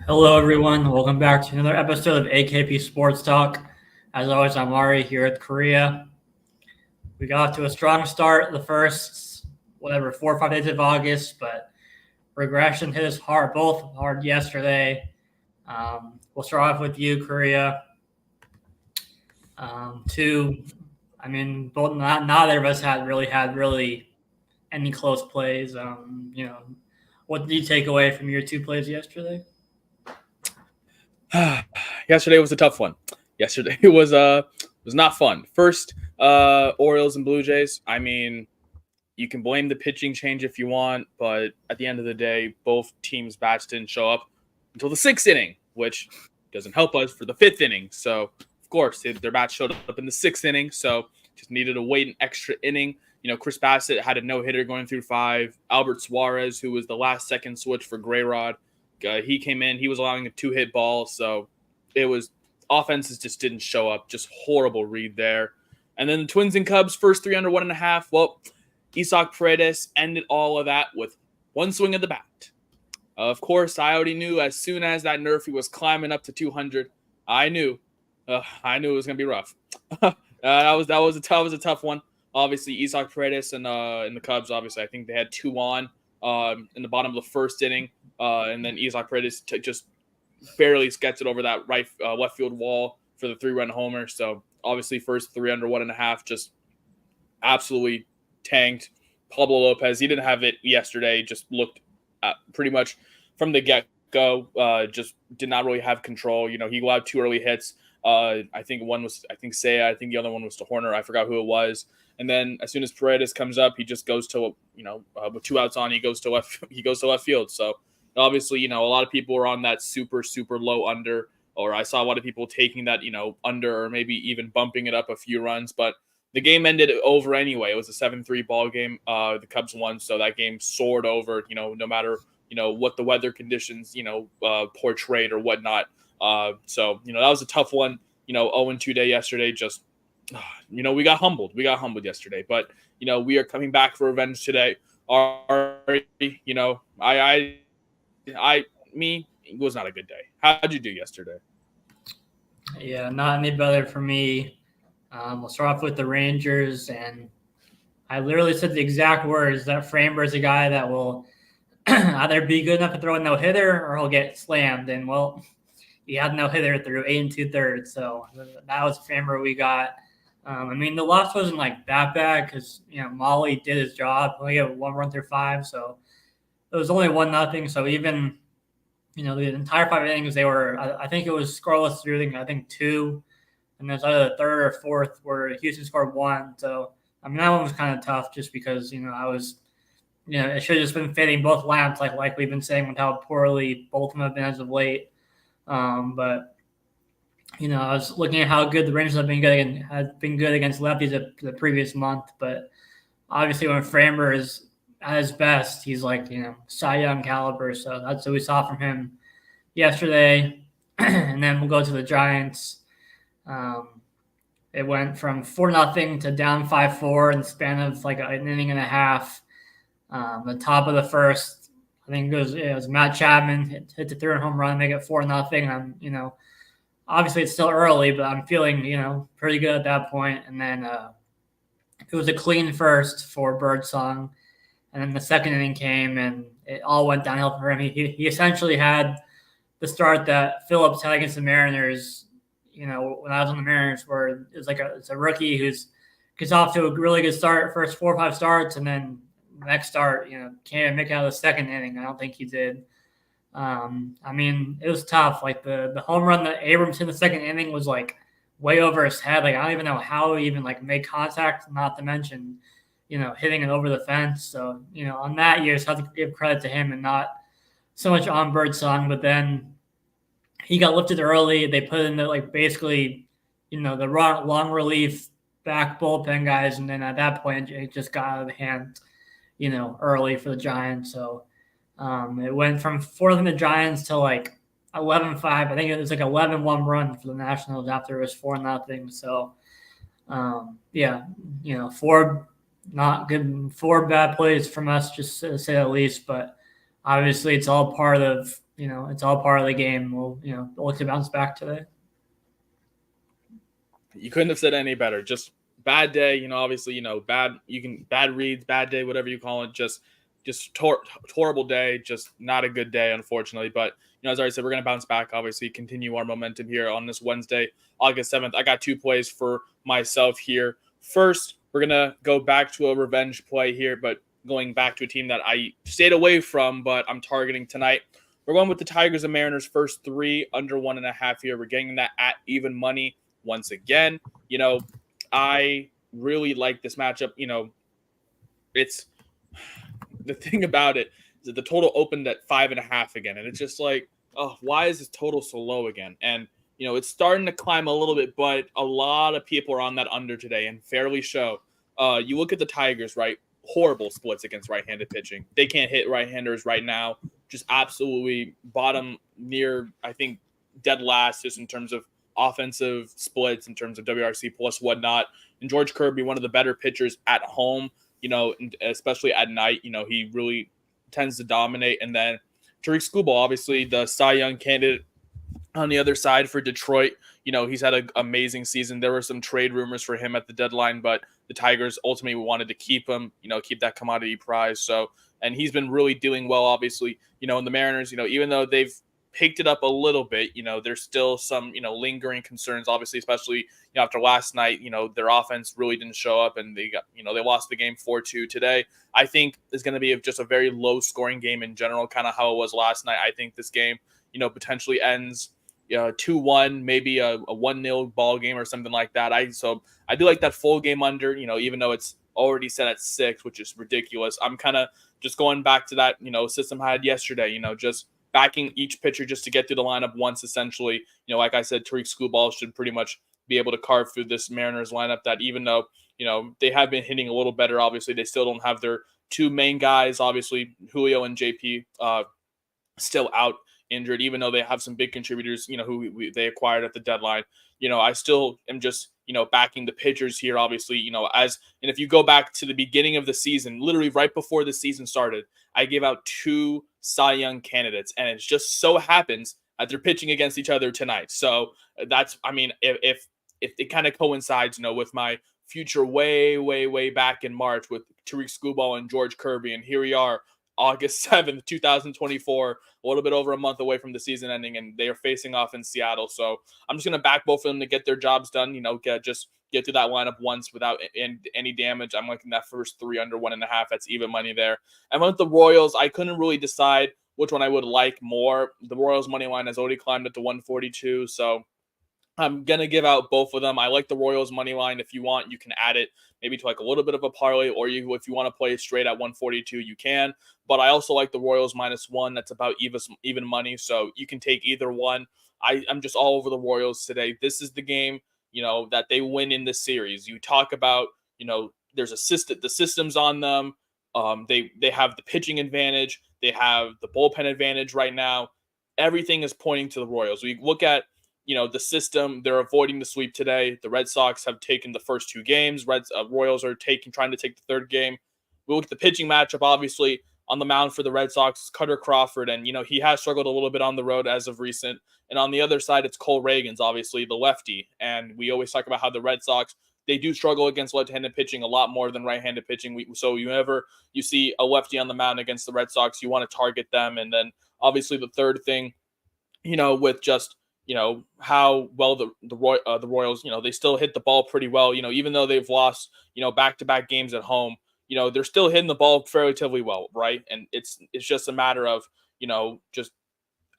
Hello, everyone. Welcome back to another episode of AKP Sports Talk. As always, I'm Ari here at Korea. We got off to a strong start the first, 4 or 5 days of August, but regression hit us both hard yesterday. We'll start off with you, Korea. Both neither of us had really any close plays. What did you take away from your two plays yesterday? Yesterday was a tough one. Yesterday was not fun. First, Orioles and Blue Jays. I mean, you can blame the pitching change if you want, but at the end of the day, both teams' bats didn't show up until the 6th inning, which doesn't help us for the 5th inning. So, of course, their bats showed up in the 6th inning, so just needed to wait an extra inning. Chris Bassett had a no-hitter going through 5. Albert Suarez, who was the last-second switch for Grayrod, he came in. He was allowing a 2-hit ball, so it was offenses just didn't show up. Just horrible read there. And then the Twins and Cubs, first 3 under 1.5. Well, Isaac Paredes ended all of that with one swing of the bat. Of course, I already knew as soon as that Nerfy was climbing up to 200, I knew it was going to be rough. that was a tough one. Obviously, Isaac Paredes and the Cubs, obviously, I think they had 2 on in the bottom of the first inning. And then Isaac Paredes just barely gets it over that left field wall for the 3-run homer. So obviously first 3 under 1.5, just absolutely tanked. Pablo Lopez, he didn't have it yesterday, just looked pretty much from the get-go, just did not really have control. He allowed 2 early hits. I think one was, Seiya. I think the other one was to Horner. I forgot who it was. And then as soon as Paredes comes up, he just goes to, with 2 outs on, he goes to left field. So obviously, a lot of people were on that super, super low under, or I saw a lot of people taking that, under, or maybe even bumping it up a few runs. But the game ended over anyway. It was a 7-3 ball game. The Cubs won, so that game soared over, no matter, what the weather conditions, portrayed or whatnot. So, that was a tough one, 0-2 day yesterday. Just, we got humbled. We got humbled yesterday. But, we are coming back for revenge today. It was not a good day. How'd you do yesterday? Yeah, not any better for me. We'll start off with the Rangers, and I literally said the exact words that Framber is a guy that will either be good enough to throw a no-hitter or he'll get slammed. And, well, he had no hitter through 8 2/3, so that was Framber we got. The loss wasn't like that bad because, Molly did his job. We got 1 run through 5, so it was only 1-0. So even, the entire 5 innings, they were, I think it was scoreless through, 2. And there's either the 3rd or 4th where Houston scored 1. So, that one was kind of tough just because, I was, it should have just been fitting both lamps like we've been saying with how poorly both of them have been as of late. But, I was looking at how good the Rangers had been good against lefties the previous month. But obviously when Framber is at his best, he's like, Cy Young caliber. So that's what we saw from him yesterday. And then we'll go to the Giants. It went from 4-0 to down 5-4 in the span of like an inning and a half. The top of the first, I think it was Matt Chapman hit the 3rd home run, make it 4-0. I'm, obviously it's still early, but I'm feeling, pretty good at that point. And then it was a clean first for Birdsong. And then the 2nd inning came, and it all went downhill for him. He essentially had the start that Phillips had against the Mariners, when I was on the Mariners, where it's a rookie who's gets off to a really good start, first 4 or 5 starts, and then next start, can't even make it out of the 2nd inning. I don't think he did. It was tough. Like the home run that Abrams hit in the 2nd inning was like way over his head. Like I don't even know how he even made contact, not to mention, hitting it over the fence. So, on that, you just have to give credit to him and not so much on Birdsong. But then he got lifted early. They put in basically, the long relief back bullpen guys. And then at that point, it just got out of hand, early for the Giants. So it went from 4th in the Giants to 11-5. I think it was 11-1 run for the Nationals after it was 4-0. So, 4 not good, 4 bad plays from us, just to say the least. But obviously, it's all part of it's all part of the game. We'll look to bounce back today. You couldn't have said any better. Just bad day, obviously, bad reads, bad day, whatever you call it. Just horrible day. Just not a good day, unfortunately. But as I already said, we're gonna bounce back. Obviously, continue our momentum here on this Wednesday, August 7th. I got 2 plays for myself here. First, we're gonna go back to a revenge play here, but going back to a team that I stayed away from, but I'm targeting tonight. We're going with the Tigers and Mariners first 3 under 1.5 here. We're getting that at even money. Once again, I really like this matchup. It's the thing about it is that the total opened at 5.5 again. And it's just like, oh, why is this total so low again? And, it's starting to climb a little bit, but a lot of people are on that under today and fairly show. You look at the Tigers, right? Horrible splits against right-handed pitching. They can't hit right-handers right now. Just absolutely bottom near, I think, dead last just in terms of offensive splits, in terms of WRC plus whatnot. And George Kirby, one of the better pitchers at home, especially at night, he really tends to dominate. And then Tariq Skubal, obviously the Cy Young candidate on the other side for Detroit. He's had an amazing season. There were some trade rumors for him at the deadline, but the Tigers ultimately wanted to keep him, keep that commodity prize. So, and he's been really doing well, obviously, in the Mariners, even though they've picked it up a little bit, there's still some, lingering concerns, obviously, especially, after last night, their offense really didn't show up and they got, they lost the game 4-2 today. I think is going to be just a very low scoring game in general, kind of how it was last night. I think this game, potentially ends 2-1, maybe a 1-0 ball game or something like that. I do like that full game under, even though it's already set at 6, which is ridiculous. I'm kind of just going back to that, system I had yesterday, just backing each pitcher just to get through the lineup once, essentially. Like I said, Tariq Skubal should pretty much be able to carve through this Mariners lineup that even though, they have been hitting a little better, obviously, they still don't have their 2 main guys, obviously, Julio and JP still out injured, even though they have some big contributors, who they acquired at the deadline. I still am just, backing the pitchers here, obviously, and if you go back to the beginning of the season, literally right before the season started, I gave out 2 Cy Young candidates, and it just so happens that they're pitching against each other tonight. So that's, if it kind of coincides, with my future way back in March with Tariq Skubal and George Kirby, and here we are, August 7th, 2024, a little bit over a month away from the season ending, and they are facing off in Seattle. So I'm just going to back both of them to get their jobs done, get to that lineup once without any damage. I'm liking that first 3 under 1.5. That's even money there. And with the Royals, I couldn't really decide which one I would like more. The Royals money line has already climbed up to 142, so I'm going to give out both of them. I like the Royals money line. If you want, you can add it maybe to like a little bit of a parlay, or if you want to play it straight at 142, you can. But I also like the Royals -1. That's about even money, so you can take either one. I'm just all over the Royals today. This is the game, that they win in this series. You talk about, there's the system's on them. They have the pitching advantage. They have the bullpen advantage right now. Everything is pointing to the Royals. We look at, the system, they're avoiding the sweep today. The Red Sox have taken the first 2 games. Royals are trying to take the third game. We look at the pitching matchup, obviously, on the mound for the Red Sox, Cutter Crawford, and, he has struggled a little bit on the road as of recent. And on the other side, it's Cole Reagans, obviously, the lefty. And we always talk about how the Red Sox, they do struggle against left-handed pitching a lot more than right-handed pitching. So whenever you see a lefty on the mound against the Red Sox, you want to target them. And then, obviously, the third thing, with just, how well the Royals, they still hit the ball pretty well, even though they've lost, back-to-back games at home, they're still hitting the ball relatively well, right? And it's just a matter of, just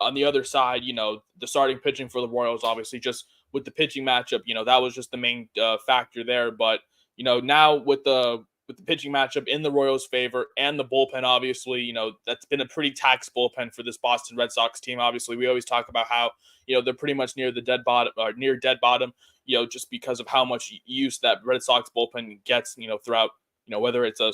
on the other side, the starting pitching for the Royals, obviously, just with the pitching matchup, that was just the main factor there. But, now with the pitching matchup in the Royals' favor and the bullpen, obviously, that's been a pretty taxed bullpen for this Boston Red Sox team. Obviously, we always talk about how, they're pretty much near the dead bottom, or near dead bottom, just because of how much use that Red Sox bullpen gets, throughout, whether it's a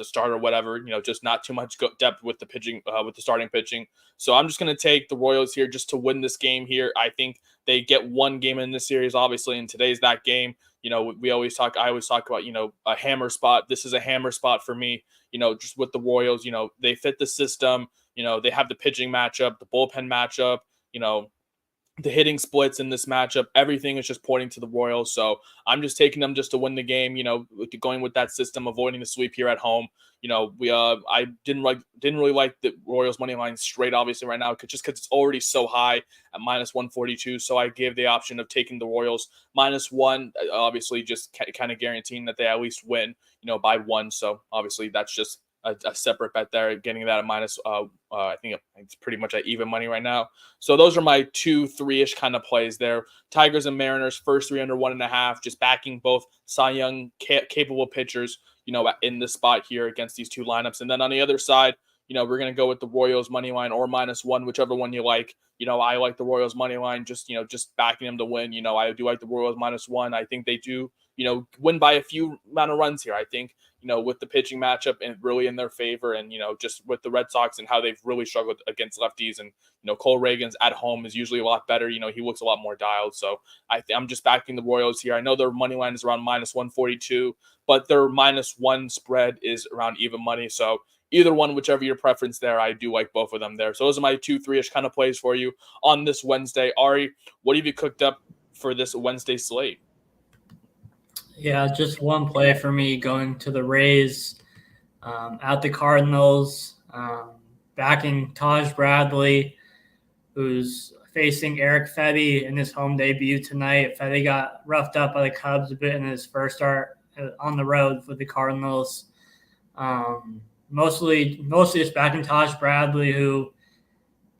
start or whatever, just not too much depth with the pitching, with the starting pitching. So I'm just going to take the Royals here just to win this game here. I think they get one game in this series, obviously, and today's that game. I always talk about, a hammer spot. This is a hammer spot for me, just with the Royals. They fit the system. They have the pitching matchup, the bullpen matchup, the hitting splits in this matchup. Everything is just pointing to the Royals. So I'm just taking them just to win the game, going with that system, avoiding the sweep here at home. I didn't really like the Royals money line straight, obviously, right now, just because it's already so high at -142. So I gave the option of taking the Royals -1, obviously just kind of guaranteeing that they at least win, by 1. So obviously that's just a separate bet there, getting that at minus. I think it's pretty much at even money right now. So those are my 2-3-ish kind of plays there. Tigers and Mariners, first 3 under 1.5, just backing both Cy Young capable pitchers, in the spot here against these two lineups. And then on the other side, we're going to go with the Royals money line or -1, whichever one you like. I like the Royals money line, just backing them to win. I do like the Royals -1. I think they do, win by a few amount of runs here. I think, with the pitching matchup and really in their favor, and, just with the Red Sox and how they've really struggled against lefties, and, Cole Reagan's at home is usually a lot better. He looks a lot more dialed. So I'm just backing the Royals here. I know their money line is around -142, but their -1 spread is around even money. So either one, whichever your preference there, I do like both of them there. So those are my 2-3-ish kind of plays for you on this Wednesday. Ari, what have you cooked up for this Wednesday slate? Yeah, just one play for me going to the Rays at the Cardinals, backing Taj Bradley, who's facing Eric Fetty in his home debut tonight. Fetty got roughed up by the Cubs a bit in his first start on the road with the Cardinals. Mostly just backing Taj Bradley, who,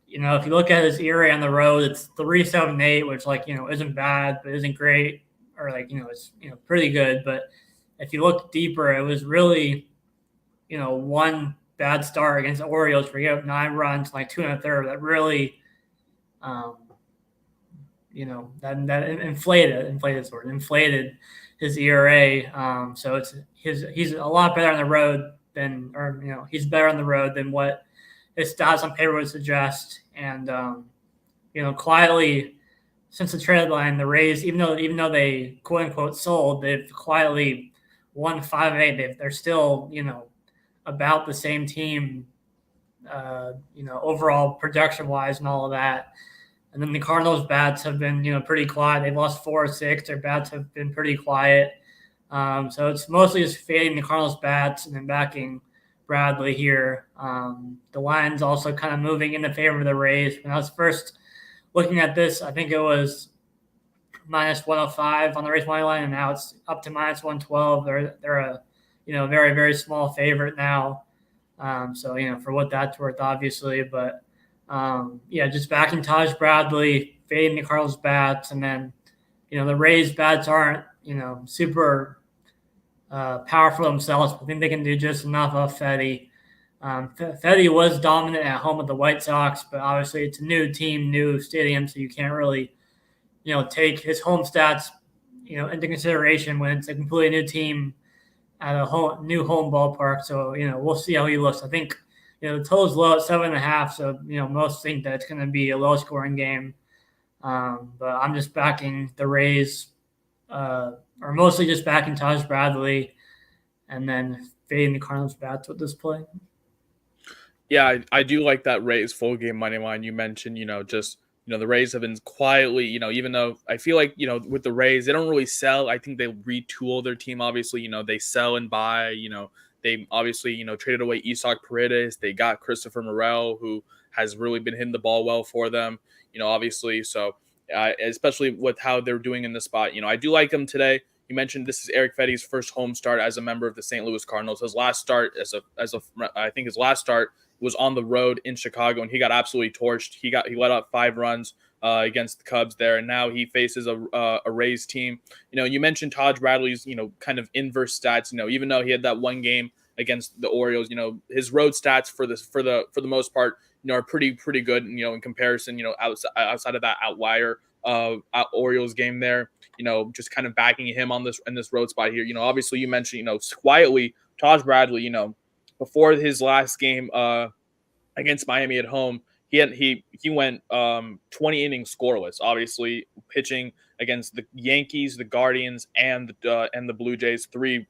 if you look at his ERA on the road, it's 3.78, which isn't bad, but isn't great, or it's pretty good. But if you look deeper, it was really, one bad start against the Orioles where he gave up 9 runs, 2 1/3. That really, that inflated his ERA. So he's a lot better on the road he's better on the road than what his stats on paper would suggest. And quietly, since the trade deadline, the Rays, even though they quote unquote sold, they've quietly won 5 of 8. They're still about the same team, overall production wise and all of that. And then the Cardinals' bats have been pretty quiet. They've lost 4 or 6. Their bats have been pretty quiet. So it's mostly just fading the Cardinals' bats and then backing Bradley here. The line's also kind of moving in the favor of the Rays. When I was first looking at this, I think it was -105 on the Rays money line, and now it's up to -112. They're a very, very small favorite now. So for what that's worth, obviously, but just backing Taj Bradley, fading the Cardinals' bats, and then the Rays' bats aren't super powerful themselves. I think they can do just enough of Fetty. Fetty was dominant at home with the White Sox, but obviously it's a new team, new stadium, so you can't really, take his home stats, into consideration when it's a completely new team at a new home ballpark. So, we'll see how he looks. I think, the total's low at 7.5, so, most think that it's going to be a low-scoring game. But I'm just backing the Rays, or mostly just backing Taj Bradley, and then fading the Cardinals' bats with this play. Yeah, I do like that Rays full game money line you mentioned. The Rays have been quietly, even though I feel like, with the Rays, they don't really sell. I think they retool their team. Obviously, they sell and buy. They obviously, traded away Isaac Paredes. They got Christopher Morel, who has really been hitting the ball well for them. Obviously, so especially with how they're doing in the spot. I do like them today. You mentioned this is Eric Fetty's first home start as a member of the St. Louis Cardinals. His last start I think his last start was on the road in Chicago, and he got absolutely torched. He let out 5 runs against the Cubs there, and now he faces a Rays team. You mentioned Taj Bradley's kind of inverse stats. Even though he had that one game against the Orioles, his road stats for the most part are pretty good. In comparison, outside of that outlier Orioles game there. Just kind of backing him on this road spot here. Obviously you mentioned quietly Taj Bradley. Before his last game against Miami at home, he went 20 innings scoreless. Obviously, pitching against the Yankees, the Guardians, and the Blue Jays, 3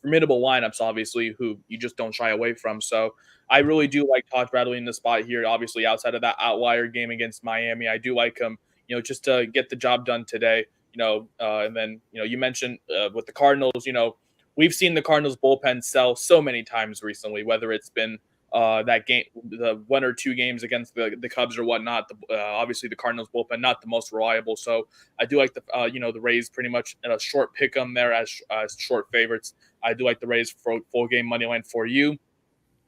formidable lineups, obviously, who you just don't shy away from. So I really do like Todd Bradley in the spot here. Obviously, outside of that outlier game against Miami, I do like him, just to get the job done today. And then, you mentioned with the Cardinals, we've seen the Cardinals bullpen sell so many times recently, whether it's been that game, the 1 or 2 games against the Cubs or whatnot. Obviously, the Cardinals bullpen not the most reliable, so I do like the Rays pretty much in a short pick 'em there as short favorites. I do like the Rays for full game money line for you.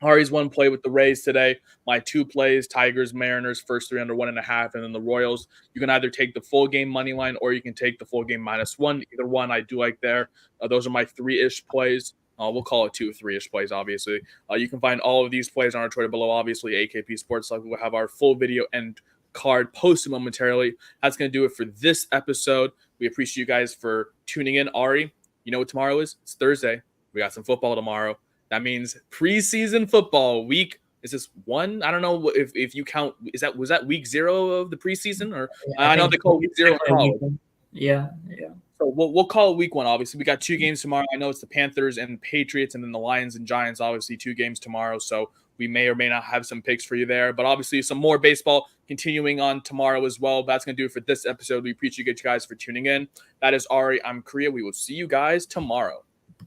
Ari's one play with the Rays today. My 2 plays: Tigers, Mariners, first 3 under 1.5, and then the Royals. You can either take the full game money line or you can take the full game -1. Either one I do like there. Those are my 3-ish plays. We'll call it 2 3-ish plays, obviously. You can find all of these plays on our Twitter below. Obviously, AKP Sports Talk. We'll have our full video and card posted momentarily. That's going to do it for this episode. We appreciate you guys for tuning in. Ari, you know what tomorrow is? It's Thursday. We got some football tomorrow. That means preseason football week. Is this 1? I don't know if you count. Was that week 0 of the preseason, or I know they call week 0 in college. Yeah. So we'll call it week 1. Obviously, we got 2 games tomorrow. I know it's the Panthers and Patriots, and then the Lions and Giants. Obviously, 2 games tomorrow. So we may or may not have some picks for you there. But obviously, some more baseball continuing on tomorrow as well. That's going to do it for this episode. We appreciate you guys for tuning in. That is Ari. I'm Korea. We will see you guys tomorrow.